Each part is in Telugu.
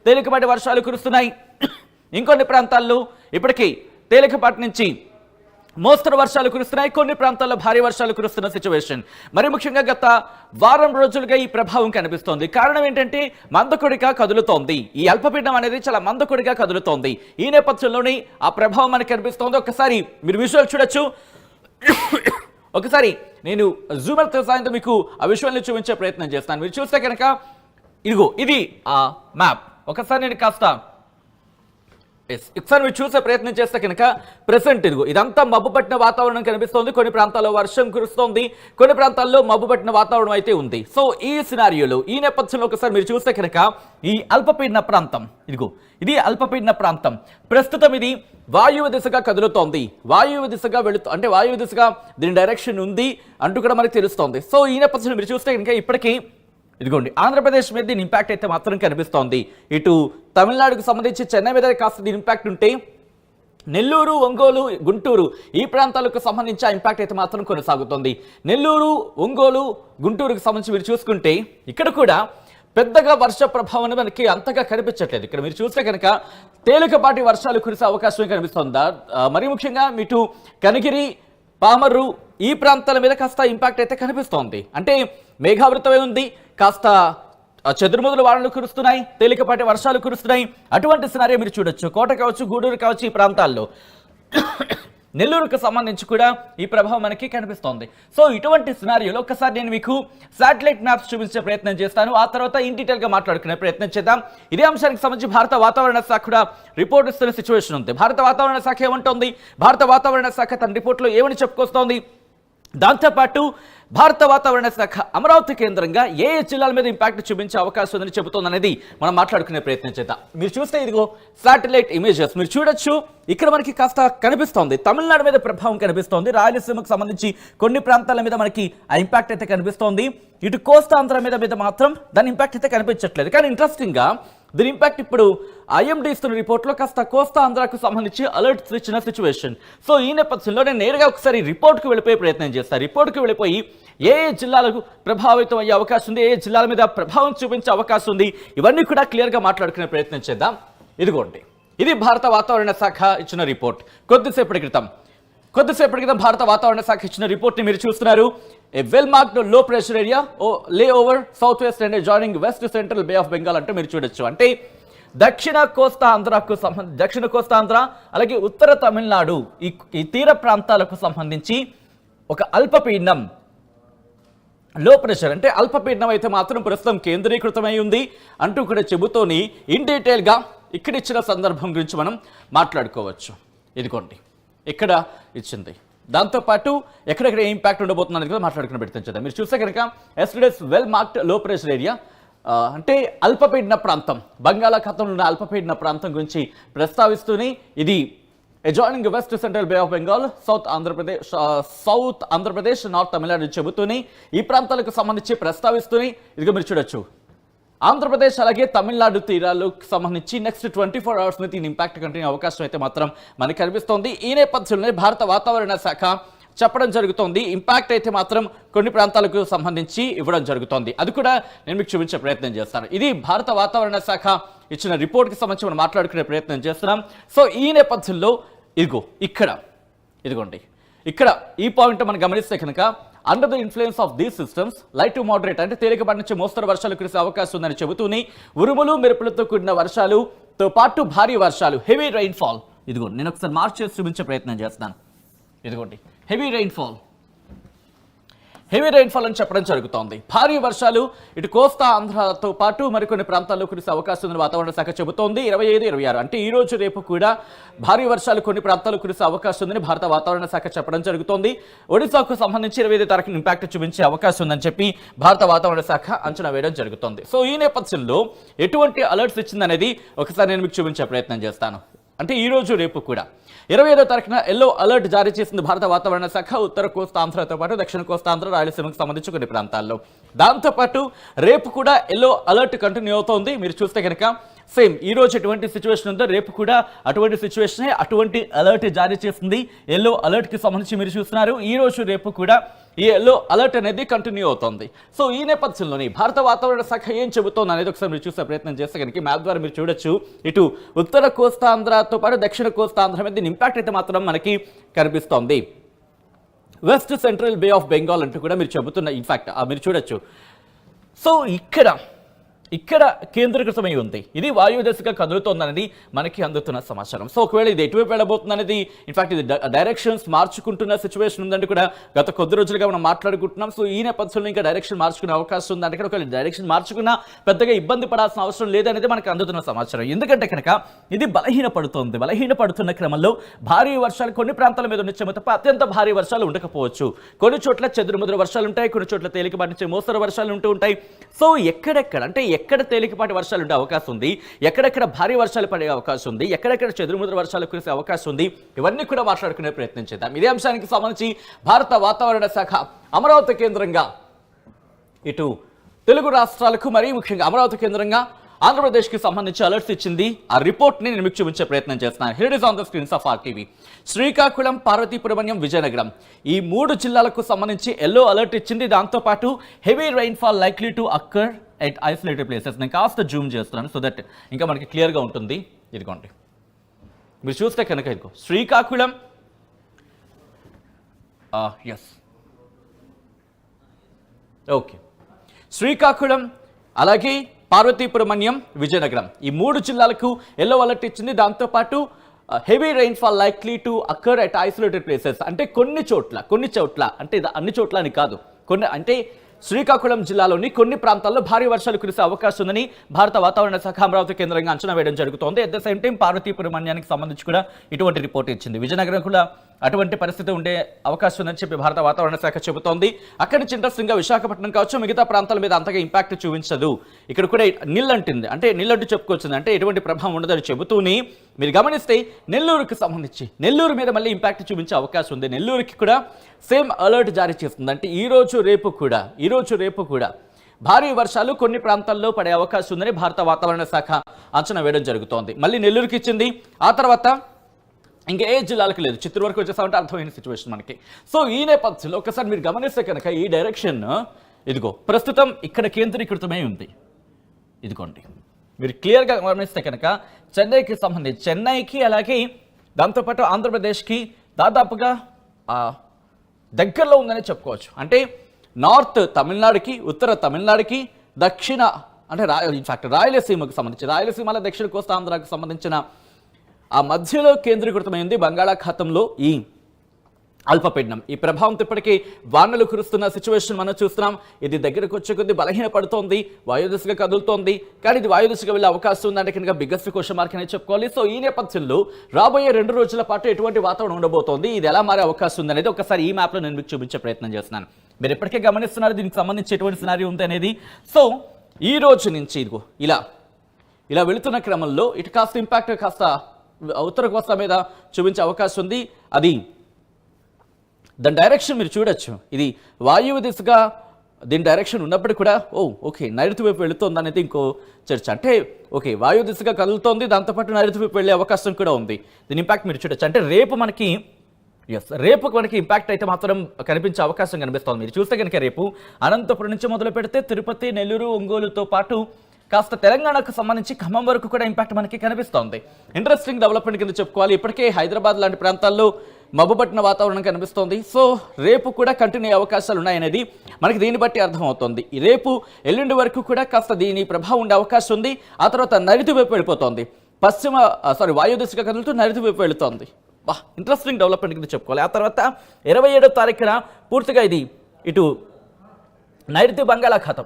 తేలికపాటి వర్షాలు కురుస్తున్నాయి. ఇంకొన్ని ప్రాంతాల్లో ఇప్పటికీ తేలికపాటి నుంచి మోస్తరు వర్షాలు కురుస్తున్నాయి. కొన్ని ప్రాంతాల్లో భారీ వర్షాలు కురుస్తున్న సిచ్యువేషన్. మరి ముఖ్యంగా గత వారం రోజులుగా ఈ ప్రభావం కనిపిస్తోంది. కారణం ఏంటంటే మందకొడిగా కదులుతోంది. ఈ అల్పపీడనం అనేది చాలా మందకొడిగా కదులుతోంది. ఈ నేపథ్యంలోనే ఆ ప్రభావం మనకు కనిపిస్తోంది. ఒకసారి మీరు విజువల్ చూడొచ్చు. ఒకసారి నేను జూమర్ సాయంతో మీకు ఆ విజువల్ని చూపించే ప్రయత్నం చేస్తాను. మీరు చూస్తే కనుక ఇదిగో ఇది ఆ మ్యాప్. ఒకసారి నేను కాస్త ఒకసారి మీరు చూసే ప్రయత్నం చేస్తే కనుక ప్రెసెంట్ ఇదిగో ఇదంతా మబ్బు పట్టిన వాతావరణం కనిపిస్తోంది. కొన్ని ప్రాంతాల్లో వర్షం కురుస్తోంది, కొన్ని ప్రాంతాల్లో మబ్బు పట్టిన వాతావరణం అయితే ఉంది. సో ఈ సినారియోలో ఈ నేపథ్యంలో ఒకసారి మీరు చూస్తే కనుక ఈ అల్పపీడన ప్రాంతం ఇదిగో ఇది అల్పపీడన ప్రాంతం. ప్రస్తుతం ఇది వాయువ్య దిశగా కదులుతోంది. వాయువ్య దిశగా అంటే వాయువ్య దిశగా దీని డైరెక్షన్ ఉంది అంటూ కూడా మనకు తెలుస్తోంది. సో ఈ నేపథ్యంలో మీరు చూస్తే కనుక ఇప్పటికీ ఇదిగోండి ఆంధ్రప్రదేశ్ మీద దీని ఇంపాక్ట్ అయితే మాత్రం కనిపిస్తోంది. ఇటు తమిళనాడుకు సంబంధించి చెన్నై మీద కాస్త దీని ఇంపాక్ట్ ఉంటే నెల్లూరు, ఒంగోలు, గుంటూరు ఈ ప్రాంతాలకు సంబంధించి ఆ ఇంపాక్ట్ అయితే మాత్రం కొనసాగుతుంది. నెల్లూరు, ఒంగోలు, గుంటూరుకు సంబంధించి మీరు చూసుకుంటే ఇక్కడ కూడా పెద్దగా వర్ష ప్రభావం మనకి అంతగా కనిపించట్లేదు. ఇక్కడ మీరు చూస్తే కనుక తేలికపాటి వర్షాలు కురిసే అవకాశం కనిపిస్తుందా. మరి ముఖ్యంగా ఇటు కనిగిరి, పామర్రు ఈ ప్రాంతాల మీద కాస్త ఇంపాక్ట్ అయితే కనిపిస్తోంది. అంటే మేఘావృతమై ఉంది, కాస్త చెదురుమదులు వానలు కురుస్తున్నాయి, తేలికపాటి వర్షాలు కురుస్తున్నాయి. అటువంటి సినారియో మీరు చూడొచ్చు. కోట కావచ్చు, గూడూరు కావచ్చు ఈ ప్రాంతాల్లో. నెల్లూరుకు సంబంధించి కూడా ఈ ప్రభావం మనకి కనిపిస్తోంది. సో ఇటువంటి సినారియోలో ఒకసారి నేను మీకు శాటిలైట్ మ్యాప్స్ చూపించే ప్రయత్నం చేస్తాను. ఆ తర్వాత ఇన్ డీటెయిల్గా మాట్లాడుకునే ప్రయత్నం చేద్దాం. ఇదే అంశానికి సంబంధించి భారత వాతావరణ శాఖ కూడా రిపోర్ట్ ఇస్తున్న సిచ్యువేషన్ ఉంది. భారత వాతావరణ శాఖ ఏమంటోంది, భారత వాతావరణ శాఖ తన రిపోర్ట్లో ఏమని చెప్పుకొస్తోంది, దాంతోపాటు భారత వాతావరణ శాఖ అమరావతి కేంద్రంగా ఏ జిల్లాల మీద ఇంపాక్ట్ చూపించే అవకాశం ఉందని చెబుతోంది అనేది మనం మాట్లాడుకునే ప్రయత్నం చేద్దాం. మీరు చూస్తే ఇదిగో శాటిలైట్ ఇమేజెస్ మీరు చూడొచ్చు. ఇక్కడ మనకి కాస్త కనిపిస్తోంది తమిళనాడు మీద ప్రభావం కనిపిస్తోంది. రాయలసీమకు సంబంధించి కొన్ని ప్రాంతాల మీద మనకి ఆ ఇంపాక్ట్ అయితే కనిపిస్తోంది. ఇటు కోస్తాంధ్ర మీద మాత్రం దాని ఇంపాక్ట్ అయితే కనిపించట్లేదు. కానీ ఇంట్రెస్టింగ్గా దీని ఇంపాక్ట్ ఇప్పుడు ఐఎండీ ఇస్తున్న రిపోర్ట్లో కాస్త కోస్తా ఆంధ్రాకు సంబంధించి అలర్ట్స్ ఇచ్చిన సిచ్యువేషన్. సో ఈ నేపథ్యంలో నేను నేరుగా ఒకసారి రిపోర్ట్కి వెళ్ళిపోయే ప్రయత్నం చేస్తాను. రిపోర్ట్కి వెళ్ళిపోయి ఏ జిల్లాలకు ప్రభావితం అయ్యే అవకాశం ఉంది, ఏ జిల్లాల మీద ప్రభావం చూపించే అవకాశం ఉంది, ఇవన్నీ కూడా క్లియర్గా మాట్లాడుకునే ప్రయత్నం చేద్దాం. ఇదిగోండి ఇది భారత వాతావరణ శాఖ ఇచ్చిన రిపోర్ట్. కొద్దిసేపటి క్రితం భారత వాతావరణ శాఖ ఇచ్చిన రిపోర్ట్ని మీరు చూస్తున్నారు. A well marked low pressure area lies over south west and joining west central Bay of Bengal అంటే మీరు చూడొచ్చు. అంటే దక్షిణ కోస్తా ఆంధ్ర అలాగే ఉత్తర తమిళనాడు ఈ తీర ప్రాంతాలకు సంబంధించి ఒక అల్పపీడనం లో ప్రెషర్ అంటే అల్పపీడనం అయితే మాత్రం ప్రస్తుతం కేంద్రీకృతమై ఉంది అంటూ కూడా చెబుతోని ఇన్ డీటెయిల్గా ఇక్కడ ఇచ్చిన సందర్భం గురించి మనం మాట్లాడుకోవచ్చు. ఇదిగోండి ఇక్కడ ఇచ్చింది. దాంతోపాటు ఎక్కడెక్కడ ఏ ఇంపాక్ట్ ఉండబోతుంది అనేది కూడా మాట్లాడుకుని పెడుతుంది. మీరు చూస్తే కనుక yesterday's well marked low pressure area అంటే అల్పపీడన ప్రాంతం, బంగాళాఖాతంలో ఉన్న అల్పపీడన ప్రాంతం గురించి ప్రస్తావిస్తూనే ఇది adjoining west central Bay of Bengal south Andhra Pradesh north Tamil Nadu చెబుతూనే ఈ ప్రాంతాలకు సంబంధించి ప్రస్తావిస్తూనే ఇదిగో మీరు చూడొచ్చు. ఆంధ్రప్రదేశ్ అలాగే తమిళనాడు తీరాలకు సంబంధించి నెక్స్ట్ 24 hours మీద దీని ఇంపాక్ట్ కంటిన్యూ అవకాశం అయితే మాత్రం మనకు కనిపిస్తోంది. ఈ నేపథ్యంలోనే భారత వాతావరణ శాఖ చెప్పడం జరుగుతోంది. ఇంపాక్ట్ అయితే మాత్రం కొన్ని ప్రాంతాలకు సంబంధించి ఇవ్వడం జరుగుతోంది. అది కూడా నేను మీకు చూపించే ప్రయత్నం చేస్తాను. ఇది భారత వాతావరణ శాఖ ఇచ్చిన రిపోర్ట్కి సంబంధించి మనం మాట్లాడుకునే ప్రయత్నం చేస్తున్నాం. సో ఈ నేపథ్యంలో ఇదిగోండి ఇక్కడ ఈ పాయింట్ మనం గమనిస్తే కనుక under the influence of these systems light to moderate అంటే తేలికపాటి నుంచి మోస్తరు వర్షాలు కురిసే అవకాశం ఉందని చెబుతూనే ఉరుములు మెరుపులతో కూడిన వర్షాలుతో పాటు భారీ వర్షాలు హెవీ రైన్ఫాల్. ఇదిగోండి నేను ఒకసారి మార్క్ చేసి చూపించే ప్రయత్నం చేస్తాను. ఇదిగోండి హెవీ రైన్ఫాల్ అని చెప్పడం జరుగుతోంది. భారీ వర్షాలు ఇటు కోస్తా ఆంధ్రతో పాటు మరికొన్ని ప్రాంతాల్లో కురిసే అవకాశం ఉందని వాతావరణ శాఖ చెబుతోంది. 25, 26 అంటే ఈ రోజు రేపు కూడా భారీ వర్షాలు కొన్ని ప్రాంతాల్లో కురిసే అవకాశం ఉందని భారత వాతావరణ శాఖ చెప్పడం జరుగుతోంది. ఒడిశాకు సంబంధించి 25 తారీఖున ఇంపాక్ట్ చూపించే అవకాశం ఉందని చెప్పి భారత వాతావరణ శాఖ అంచనా వేయడం జరుగుతోంది. సో ఈ నేపథ్యంలో ఎటువంటి అలర్ట్స్ ఇచ్చిందనేది ఒకసారి నేను మీకు చూపించే ప్రయత్నం చేస్తాను. అంటే ఈ రోజు రేపు కూడా 25వ తారీఖున ఎల్లో అలర్ట్ జారీ చేసింది భారత వాతావరణ శాఖ ఉత్తర కోస్తా ఆంధ్రతో పాటు దక్షిణ కోస్తా ఆంధ్ర, రాయలసీమకు సంబంధించి కొన్ని ప్రాంతాల్లో. దాంతోపాటు రేపు కూడా ఎల్లో అలర్ట్ కంటిన్యూ అవుతోంది. మీరు చూస్తే కనుక సేమ్ ఈ రోజు ఎటువంటి సిచ్యువేషన్ ఉందో రేపు కూడా అటువంటి సిచ్యువేషనే, అటువంటి అలర్ట్ జారీ చేసింది. ఎల్లో అలర్ట్కి సంబంధించి మీరు చూస్తున్నారు. ఈ రోజు రేపు కూడా ఈ ఎల్లో అలర్ట్ అనేది కంటిన్యూ అవుతుంది. సో ఈ నేపథ్యంలోని భారత వాతావరణ శాఖ ఏం చెబుతోంది అనేది ఒకసారి మీరు చూసే ప్రయత్నం చేస్తే కనుక మ్యాప్ ద్వారా మీరు చూడొచ్చు. ఇటు ఉత్తర కోస్తాంధ్రతో పాటు దక్షిణ కోస్తాంధ్ర మీద దీని ఇంపాక్ట్ అయితే మాత్రం మనకి కనిపిస్తోంది. West central Bay of Bengal అంటూ కూడా మీరు చెబుతున్న ఇన్ఫాక్ట్ మీరు చూడొచ్చు. సో ఇక్కడ కేంద్రీకృతమై ఉంది. ఇది వాయు దశగా కదులుతోందనేది మనకి అందుతున్న సమాచారం. సో ఒకవేళ ఇది ఎటువైపు వెళ్ళబోతుంది అనేది ఇన్ఫాక్ట్ ఇది డైరెక్షన్స్ మార్చుకుంటున్న సిచ్యువేషన్ ఉందంటే కూడా గత కొద్ది రోజులుగా మనం మాట్లాడుకుంటున్నాం. సో ఈ నేపథ్యంలో ఇంకా డైరెక్షన్ మార్చుకునే అవకాశం ఉంది. అంటే ఒకవేళ డైరెక్షన్ మార్చుకున్నా పెద్దగా ఇబ్బంది పడాల్సిన అవసరం లేదనేది మనకు అందుతున్న సమాచారం. ఎందుకంటే కనుక ఇది బలహీనపడుతున్న క్రమంలో భారీ వర్షాలు కొన్ని ప్రాంతాల మీద ఉండొచ్చు తప్ప అత్యంత భారీ వర్షాలు ఉండకపోవచ్చు. కొన్ని చోట్ల చెదురుముదురు వర్షాలు ఉంటాయి, కొన్ని చోట్ల తేలికపాటి నుంచి మోస్తరు వర్షాలు ఉంటూ ఉంటాయి. సో ఎక్కడ తేలికపాటి వర్షాలు ఉండే అవకాశం ఉంది, ఎక్కడెక్కడ భారీ వర్షాలు పడే అవకాశం ఉంది, ఎక్కడెక్కడ చెదురుముదురు వర్షాలు కురిసే అవకాశం ఉంది, ఇవన్నీ కూడా మాట్లాడుకునే ప్రయత్నం చేద్దాం. ఇదే అంశానికి సంబంధించి భారత వాతావరణ శాఖ అమరావతి కేంద్రంగా ఇటు తెలుగు రాష్ట్రాలకు మరీ ముఖ్యంగా అమరావతి కేంద్రంగా ఆంధ్రప్రదేశ్కి సంబంధించి అలర్ట్స్ ఇచ్చింది. ఆ రిపోర్ట్ని నేను మీకు చూపించే ప్రయత్నం చేస్తున్నాను. Here is on the screens of RTV. Srikakulam, Parvathipuram, Vizianagaram ఈ 3 జిల్లాలకు సంబంధించి ఎల్లో అలర్ట్ ఇచ్చింది. దాంతోపాటు heavy rainfall likely to occur at isolated places. నేను కాస్త జూమ్ చేస్తున్నాను సో దట్ ఇంకా మనకి క్లియర్గా ఉంటుంది. ఇదిగోండి మీరు చూస్తే కనుక ఇదిగో శ్రీకాకుళం, ఎస్ ఓకే, శ్రీకాకుళం అలాగే పార్వతీపురం, విజయనగరం ఈ 3 జిల్లాలకు ఎల్లో అలర్ట్ ఇచ్చింది. దాంతోపాటు heavy rainfall likely to occur at isolated places. అంటే కొన్ని చోట్ల అంటే అన్ని చోట్ల అని కాదు, అంటే శ్రీకాకుళం జిల్లాలోని కొన్ని ప్రాంతాల్లో భారీ వర్షాలు కురిసే అవకాశం ఉందని భారత వాతావరణ శాఖ అమరావతి కేంద్రంగా అంచనా వేయడం జరుగుతోంది. At the same time Parvathipuram సంబంధించి కూడా ఇటువంటి రిపోర్ట్ ఇచ్చింది. విజయనగరం కూడా అటువంటి పరిస్థితి ఉండే అవకాశం ఉందని చెప్పి భారత వాతావరణ శాఖ చెబుతోంది. అక్కడి నుంచి ఇంట్రెస్టింగ్గా విశాఖపట్నం కావచ్చు, మిగతా ప్రాంతాల మీద అంతగా ఇంపాక్ట్ చూపించదు. ఇక్కడ కూడా నిల్లంటుంది, అంటే నిల్లంటూ చెప్పుకోవచ్చు, అంటే ఎటువంటి ప్రభావం ఉండదని చెబుతూనే మీరు గమనిస్తే నెల్లూరుకి సంబంధించి నెల్లూరు మీద మళ్ళీ ఇంపాక్ట్ చూపించే అవకాశం ఉంది. నెల్లూరుకి కూడా సేమ్ అలర్ట్ జారీ చేస్తుంది. అంటే ఈ రోజు రేపు కూడా భారీ వర్షాలు కొన్ని ప్రాంతాల్లో పడే అవకాశం ఉందని భారత వాతావరణ శాఖ అంచనా వేయడం జరుగుతోంది. మళ్ళీ నెల్లూరుకి ఇచ్చింది, ఆ తర్వాత ఇంకా ఏ జిల్లాలకు లేదు. చిత్తూరు వరకు వచ్చేసామంటే అర్థమైన సిచ్యువేషన్ మనకి. సో ఈ నేపథ్యంలో ఒకసారి మీరు గమనిస్తే కనుక ఈ డైరెక్షన్ ఇదిగో ప్రస్తుతం ఇక్కడ కేంద్రీకృతమై ఉంది. ఇదిగోండి మీరు క్లియర్గా గమనిస్తే కనుక చెన్నైకి అలాగే దాంతోపాటు ఆంధ్రప్రదేశ్కి దాదాపుగా దగ్గరలో ఉందని చెప్పుకోవచ్చు. అంటే నార్త్ తమిళనాడుకి, ఉత్తర తమిళనాడుకి, దక్షిణ అంటే ఇన్ఫాక్ట్ రాయలసీమకు సంబంధించి రాయలసీమల దక్షిణ కోస్తాంధ్రకు సంబంధించిన ఆ మధ్యలో కేంద్రీకృతమైంది బంగాళాఖాతంలో ఈ అల్పపీడనం. ఈ ప్రభావంతో ఇప్పటికీ వానలు కురుస్తున్న సిచ్యువేషన్ మనం చూస్తున్నాం. ఇది దగ్గరకు వచ్చే కొద్దీ బలహీనపడుతోంది, వాయుదిశగా కదులుతోంది. కానీ ఇది వాయుదిశగా వెళ్ళే అవకాశం ఉందంటే కనుక బిగ్గెస్ట్ క్వశ్చన్ మార్క్ అనేది చెప్పుకోవాలి. సో ఈ నేపథ్యంలో రాబోయే 2 రోజుల పాటు ఎటువంటి వాతావరణం ఉండబోతోంది, ఇది ఎలా మారే అవకాశం ఉంది అనేది ఒకసారి ఈ మ్యాప్లో నేను మీకు చూపించే ప్రయత్నం చేస్తున్నాను. మీరు ఇప్పటికే గమనిస్తున్నారు దీనికి సంబంధించి ఎటువంటి సినారీ ఉంది అనేది. సో ఈ రోజు నుంచి ఇదిగో ఇలా వెళుతున్న క్రమంలో ఇటు కాస్త ఇంపాక్ట్ కాస్త ఉత్తర కోస్తా మీద చూపించే అవకాశం ఉంది. అది దాని డైరెక్షన్ మీరు చూడొచ్చు. ఇది వాయువు దిశగా దీని డైరెక్షన్ ఉన్నప్పటికీ కూడా ఓకే నైరుతి వైపు వెళుతోంది అనేది ఇంకో చర్చ. అంటే ఓకే వాయు దిశగా కదులుతోంది, దాంతోపాటు నైరుతి వైపు వెళ్ళే అవకాశం కూడా ఉంది. దీని ఇంపాక్ట్ మీరు చూడొచ్చు. అంటే రేపు మనకి ఇంపాక్ట్ అయితే మాత్రం కనిపించే అవకాశం కనిపిస్తోంది. మీరు చూస్తే కనుక రేపు అనంతపురం నుంచి మొదలు పెడితే తిరుపతి, నెల్లూరు, ఒంగోలుతో పాటు కాస్త తెలంగాణకు సంబంధించి ఖమ్మం వరకు కూడా ఇంపాక్ట్ మనకి కనిపిస్తోంది. ఇంట్రెస్టింగ్ డెవలప్మెంట్ కింద చెప్పుకోవాలి. ఇప్పటికే హైదరాబాద్ లాంటి ప్రాంతాల్లో మబ్బుపట్టిన వాతావరణం కనిపిస్తోంది. సో రేపు కూడా కంటిన్యూ అవకాశాలు ఉన్నాయనేది మనకి దీన్ని బట్టి అర్థమవుతోంది. రేపు ఎల్లుండి వరకు కూడా కాస్త దీని ప్రభావం ఉండే అవకాశం ఉంది. ఆ తర్వాత నైరుతి వైపు వెళ్ళిపోతుంది, వాయు దిశగా కదులుతూ నైరుతి వైపు వెళుతోంది. ఇంట్రెస్టింగ్ డెవలప్మెంట్ కింద చెప్పుకోవాలి. ఆ తర్వాత 27వ తారీఖున పూర్తిగా ఇది ఇటు నైరుతి బంగాళాఖాతం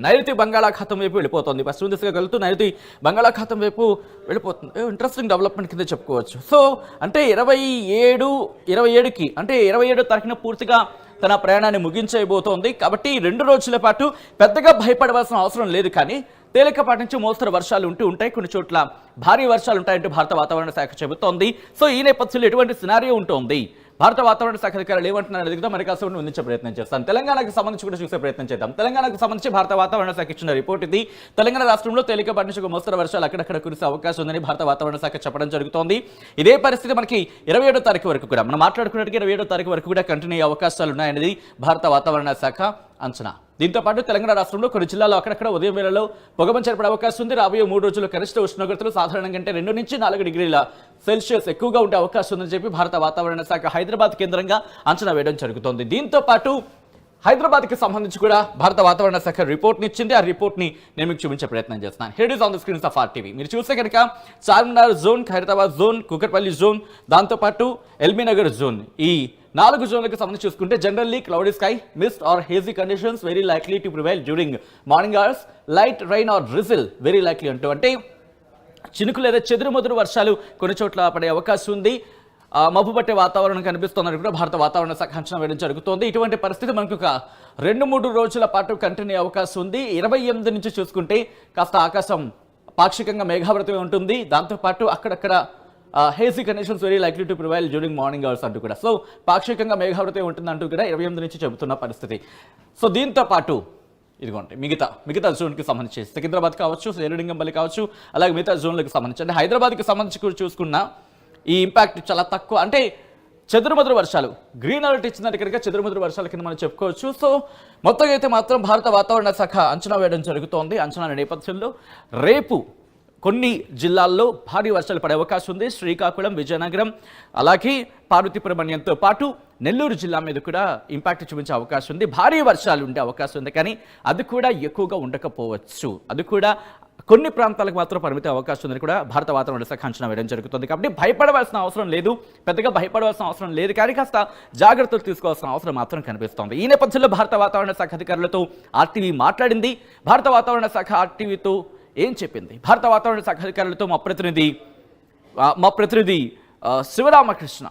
నైరుతి బంగాళాఖాతం వైపు వెళ్ళిపోతుంది. పశ్చిమ దిశగా కలుగుతూ నైరుతి బంగాళాఖాతం వైపు వెళ్ళిపోతుంది. ఇంట్రెస్టింగ్ డెవలప్మెంట్ కింద చెప్పుకోవచ్చు. సో అంటే 27కి అంటే 27వ తారీఖున పూర్తిగా తన ప్రయాణాన్ని ముగించబోతోంది. కాబట్టి 2 రోజుల పాటు పెద్దగా భయపడవలసిన అవసరం లేదు. కానీ తేలికపాటి నుంచి మోస్తరు వర్షాలు ఉంటాయి, కొన్ని చోట్ల భారీ వర్షాలు ఉంటాయంటూ భారత వాతావరణ శాఖ చెబుతోంది. సో ఈ నేపథ్యంలో ఎటువంటి సినారియో ఉంటుంది, భారత వాతావరణ శాఖ అధికారులు ఏమంటున్నారో అడుగుతాం, మరి కాస్త అందించే ప్రయత్నం చేస్తాను. తెలంగాణకు సంబంధించి కూడా చూసే ప్రయత్నం చేద్దాం. తెలంగాణకు సంబంధించి భారత వాతావరణ శాఖ ఇచ్చిన రిపోర్ట్ ఇది. తెలంగాణ రాష్ట్రంలో తేలికపాటి నుంచి మోస్తరు వర్షాలు అక్కడక్కడ కురిసే అవకాశం ఉందని భారత వాతావరణ శాఖ చెప్పడం జరుగుతోంది. ఇదే పరిస్థితి మనకి 27వ తారీఖు వరకు కూడా మనం మాట్లాడుకున్నట్టుగా 27వ తారీఖు వరకు కూడా కంటిన్యూ అయ్యే అవకాశాలు ఉన్నాయనేది భారత వాతావరణ శాఖ అంచనా. దీంతో పాటు తెలంగాణ రాష్ట్రంలో కొన్ని జిల్లాల్లో అక్కడక్కడ ఉదయం వేళలో పొగమంచు ఏర్పడే అవకాశం ఉంది. రాబోయే 3 రోజుల్లో కనిష్ట ఉష్ణోగ్రతలు సాధారణం కంటే 2 నుంచి 4 డిగ్రీల సెల్సియస్ ఎక్కువగా ఉండే అవకాశం ఉందని చెప్పి భారత వాతావరణ శాఖ హైదరాబాద్ కేంద్రంగా అంచనా వేయడం జరుగుతోంది. దీంతో పాటు హైదరాబాద్కి సంబంధించి కూడా భారత వాతావరణ శాఖ రిపోర్ట్ని ఇచ్చింది. ఆ రిపోర్ట్ని నేను మీకు చూపించే ప్రయత్నం చేస్తున్నాను. Here is on the screens of RTV. మీరు చూస్తే కనుక Charminar zone, Khairatabad zone, Kukatpally zone, దాంతోపాటు ఎల్బీనగర్ జోన్, ఈ 4 జోన్లకు సంబంధించి చూసుకుంటే generally cloudy sky, mist or hazy conditions very likely to prevail during morning hours, light rain or drizzle very likely అంటూ, అంటే చినుకు లేదా చెదురుమదురు వర్షాలు కొన్ని చోట్ల పడే అవకాశం ఉంది. మబ్బు పట్టే వాతావరణం కనిపిస్తోందని కూడా భారత వాతావరణ శాఖ అంచనా వేయడం జరుగుతోంది. ఇటువంటి పరిస్థితి మనకు ఒక 2-3 రోజుల పాటు కంటిన్యూ అవకాశం ఉంది. 28 నుంచి చూసుకుంటే కాస్త ఆకాశం పాక్షికంగా మేఘావృతమే ఉంటుంది. దాంతోపాటు అక్కడక్కడ hazy conditions very likely to prevail during morning hours అంటూ కూడా, సో పాక్షికంగా మేఘావృతమే ఉంటుంది అంటూ కూడా 28 నుంచి చెబుతున్న పరిస్థితి. సో దీంతో పాటు ఇదిగోండి మిగతా జోన్కి సంబంధించి సికింద్రాబాద్ కావచ్చు, శేరులింగంపల్లి కావచ్చు, అలాగే మిగతా జోన్లకు సంబంధించి, అంటే హైదరాబాద్కి సంబంధించి కూడా చూసుకున్నా ఈ ఇంపాక్ట్ చాలా తక్కువ. అంటే చెదురుమదురు వర్షాలు, గ్రీన్ అలర్ట్ ఇచ్చిందంటే కనుక చెదురుమదురు వర్షాల కింద మనం చెప్పుకోవచ్చు. సో మొత్తం అయితే మాత్రం భారత వాతావరణ శాఖ అంచనా వేయడం జరుగుతోంది. అంచనా నేపథ్యంలో రేపు కొన్ని జిల్లాల్లో భారీ వర్షాలు పడే అవకాశం ఉంది. శ్రీకాకుళం, విజయనగరం, అలాగే పార్వతీపురమణ్యంతో పాటు నెల్లూరు జిల్లా మీద కూడా ఇంపాక్ట్ చూపించే అవకాశం ఉంది. భారీ వర్షాలు ఉండే అవకాశం ఉంది, కానీ అది కూడా ఎక్కువగా ఉండకపోవచ్చు. అది కూడా కొన్ని ప్రాంతాలకు మాత్రం పరిమిత అవకాశం ఉందని కూడా భారత వాతావరణ శాఖ అంచనా వేయడం జరుగుతుంది. కాబట్టి భయపడవలసిన అవసరం లేదు, పెద్దగా భయపడవలసిన అవసరం లేదు, కానీ కాస్త జాగ్రత్తలు తీసుకోవాల్సిన అవసరం మాత్రం కనిపిస్తోంది. ఈ నేపథ్యంలో భారత వాతావరణ శాఖ అధికారులతో RTV మాట్లాడింది. భారత వాతావరణ శాఖ RTVతో ఏం చెప్పింది? భారత వాతావరణ శాఖ అధికారులతో మా ప్రతినిధి శివరామకృష్ణ